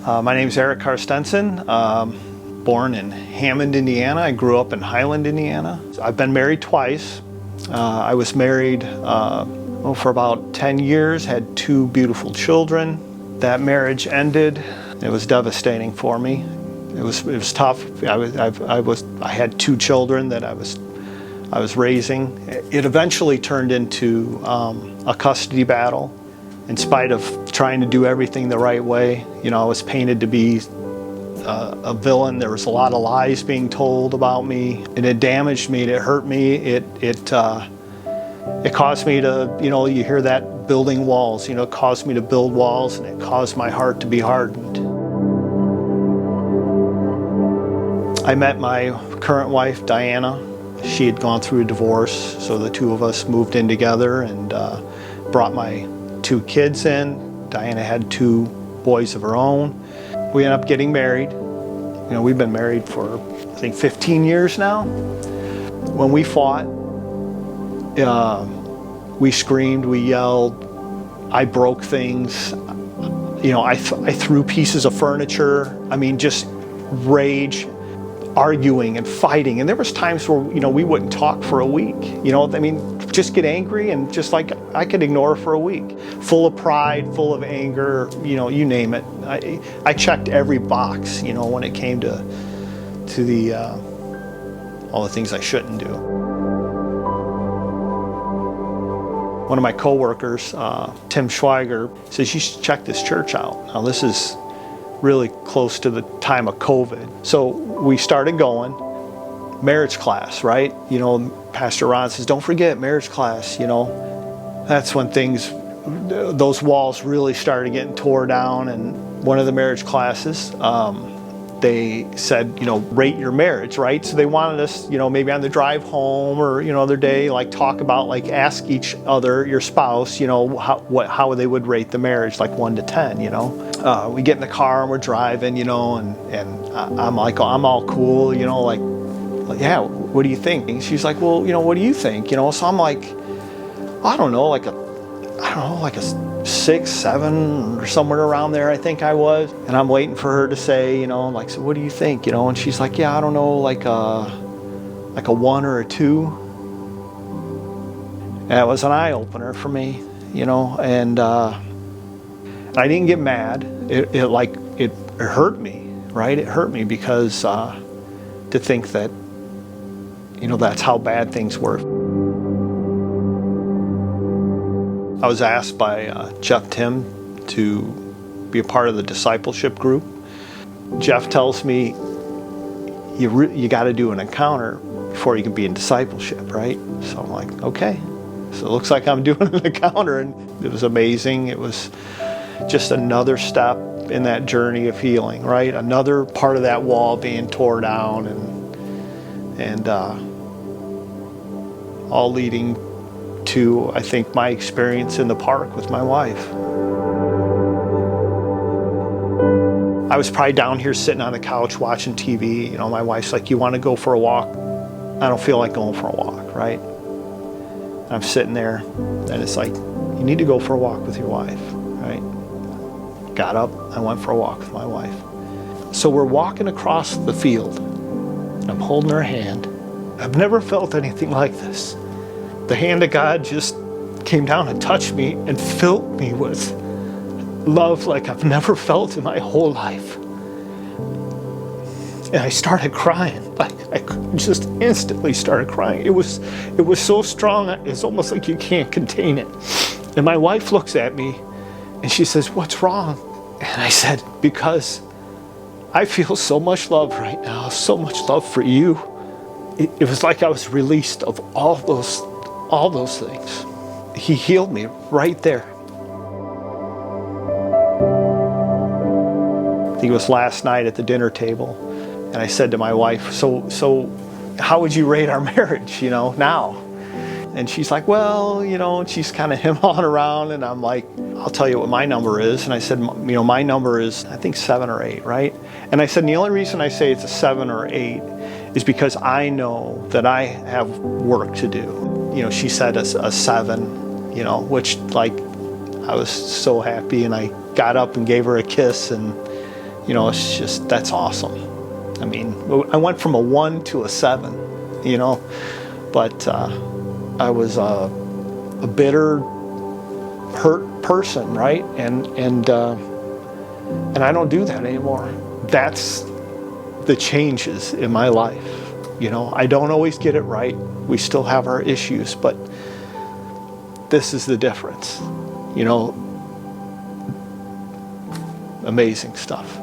My name is Carstensen. Born in Hammond, Indiana. I grew up in Highland, Indiana. I've been married twice. I was married for about 10 years, had 2 beautiful children. That marriage ended. It was devastating for me. It was tough. I had 2 children that I was raising. It eventually turned into a custody battle. In spite of trying to do everything the right way, I was painted to be a villain. There was a lot of lies being told about me, and it damaged me. It hurt me. It caused me to, you hear that building walls. It caused me to build walls, and it caused my heart to be hardened. I met my current wife, Diana. She had gone through a divorce, so the 2 of us moved in together and brought my 2 kids in. Diana had 2 boys of her own. We ended up getting married. We've been married for, I think, 15 years now. When we fought, we screamed, we yelled, I broke things. I threw pieces of furniture. Just rage, arguing and fighting. And there was times where, we wouldn't talk for a week. Just get angry and just like I could ignore for a week. Full of pride, full of anger, you name it. I checked every box, when it came to the all the things I shouldn't do. One of my coworkers, Tim Schweiger, says you should check this church out. Now this is really close to the time of COVID. So we started going. Marriage class, right? Pastor Ron says, don't forget marriage class, That's when those walls really started getting tore down. And one of the marriage classes, they said, rate your marriage, right? So they wanted us, maybe on the drive home or, other day, talk about, ask each other, your spouse, how they would rate the marriage, 1 to 10, We get in the car and we're driving, and I'm like, I'm all cool, yeah, what do you think? And she's like, well, what do you think? So I'm like, I don't know, like a 6, 7 or somewhere around there, I think I was. And I'm waiting for her to say, so what do you think? And she's like, yeah, I don't know, like a 1 or a 2. And it was an eye opener for me, and I didn't get mad. It hurt me, right? It hurt me because to think that, that's how bad things were. I was asked by Jeff Tim to be a part of the discipleship group. Jeff tells me you got to do an encounter before you can be in discipleship, right? So I'm like, okay. So it looks like I'm doing an encounter, and it was amazing. It was just another step in that journey of healing, right? Another part of that wall being tore down, and all leading to, I think, my experience in the park with my wife. I was probably down here sitting on the couch watching TV. My wife's like, you want to go for a walk? I don't feel like going for a walk, right? And I'm sitting there, and it's like, you need to go for a walk with your wife, right? Got up, I went for a walk with my wife. So we're walking across the field, and I'm holding her hand. I've never felt anything like this. The hand of God just came down and touched me and filled me with love like I've never felt in my whole life. And I started crying. I just instantly started crying. It was so strong, it's almost like you can't contain it. And my wife looks at me and she says, what's wrong? And I said, because I feel so much love right now, so much love for you. It was like I was released of all those things. He healed me right there. I think it was last night at the dinner table, and I said to my wife, so how would you rate our marriage, now? And she's like, well, and she's kind of him-hawing around, and I'm like, I'll tell you what my number is. And I said, my number is, I think, 7 or 8, right? And I said, the only reason I say it's a 7 or 8 is because I know that I have work to do. She said a 7, which, I was so happy, and I got up and gave her a kiss, and It's just, that's awesome. I mean, I went from a 1 to a 7, but I was a bitter, hurt person, right? And I don't do that anymore. That's the changes in my life. I don't always get it right. We still have our issues, but this is the difference. Amazing stuff.